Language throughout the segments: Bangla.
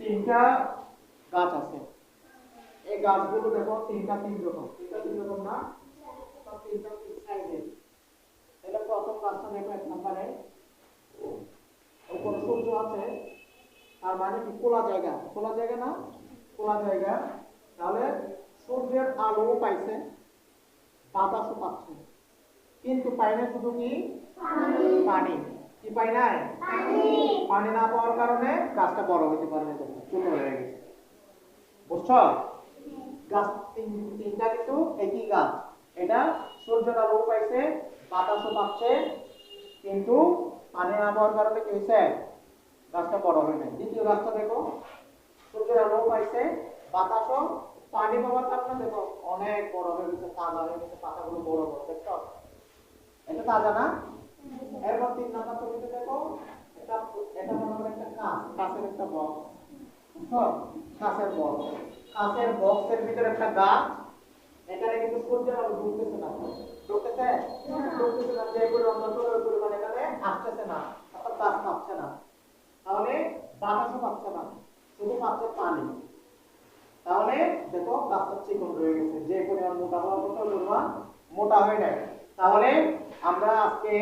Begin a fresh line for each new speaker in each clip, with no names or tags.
তিনটা গাছ আছে। এই গাছগুলো দেখো তিনটা তিন রকম, না? সব তিনটা তিন সাইজের। তাহলে প্রথম গাছটা দেখো এক নম্বরে উপর সূর্য আছে, তার মানে কি খোলা জায়গা, খোলা জায়গা না, খোলা জায়গা। তাহলে সূর্যের আলো পাইছে, বাতাসও পাচ্ছে, কিন্তু পাইনে শুধু কি পানি। কি পাই নাই? পানি না পাওয়ার কারণে গাছটা বড় হতে পারে না, ছোট হয়ে গেছে। বুঝছো? গাছ তিনটা কিন্তু একই গাছ। এটা সূর্যের আলো পাইছে, বাতাসও পাচ্ছে, কিন্তু পানি না পাওয়ার কারণে কি হয়েছে? গাছটা বড় হয় নাই। দ্বিতীয় গাছটা দেখো, সূর্যের আলো পাইছে, বাতাসও, পানি পাওয়ার কারণে দেখো অনেক বড় হয়ে গেছে, তাজা হয়ে গেছে, পাতাগুলো বড় বড়। দেখছো? এটা তাজা না? এরপর তিন নাম্বার ছবিতে দেখো, এটা এটা মনে করো একটা কাঁচ, কাঁচের একটা বক্স। বুঝছো? কাঁচের বক্স, কাঁচের বক্সের ভিতরে একটা গাছ। এখানে কিন্তু সূর্যের আলো ঢুকতেছে না, ঢুকতেছে ঢুকতেছে না, যে পরিমাণ দরকার ওই পরিমাণ এখানে আসতেছে না, অর্থাৎ গাছ পাচ্ছে না। তাহলে বাতাসও পাচ্ছে না, শুধু পাচ্ছে পানি। তাহলে দেখো গাছটা চিকন রয়ে গেছে, যে পরিমাণ মোটা হওয়ার কথা ওই পরিমাণ মোটা হয়ে যায়। তাহলে আমরা আজকে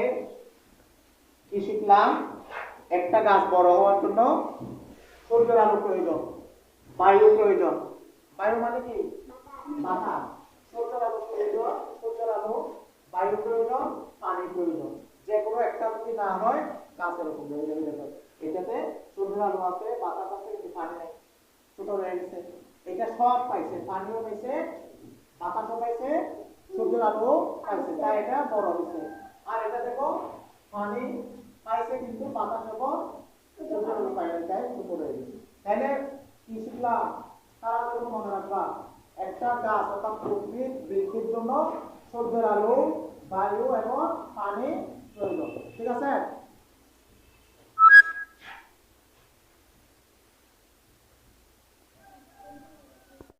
কি শিখলাম? একটা গাছ বড় হওয়ার জন্য সূর্যের আলো প্রয়োজন, বায়ু প্রয়োজন। বায়ু মানে কি? বাতাস। সূর্যের আলো প্রয়োজন, সূর্যের আলো, বায়ু প্রয়োজন, পানি প্রয়োজন। যে কোনো একটা যদি না হয় গাছ এরকম হয়ে যাবে। দেখো এটাতে সূর্যের আলো আছে, বাতাস আছে, কিন্তু পানি নাই, ছোট হয়ে গেছে। এটা সব পাইছে, পানিও পাইছে, বাতাসও পাইছে, সূর্যের আলো পাইছে, তাই এটা বড় হয়েছে। আর এটা দেখো পানি পাইছে কিন্তু বাতাস এবং সূর্যের আলো পাই নাই, তাই ছোট হয়ে গেছে। তাহলে কি শিখলাম? তারা যেন মনে রাখবা, একটা গাছ অর্থাৎ উদ্ভিদ বৃদ্ধির জন্য সূর্যের আলো, বায়ু এবং পানি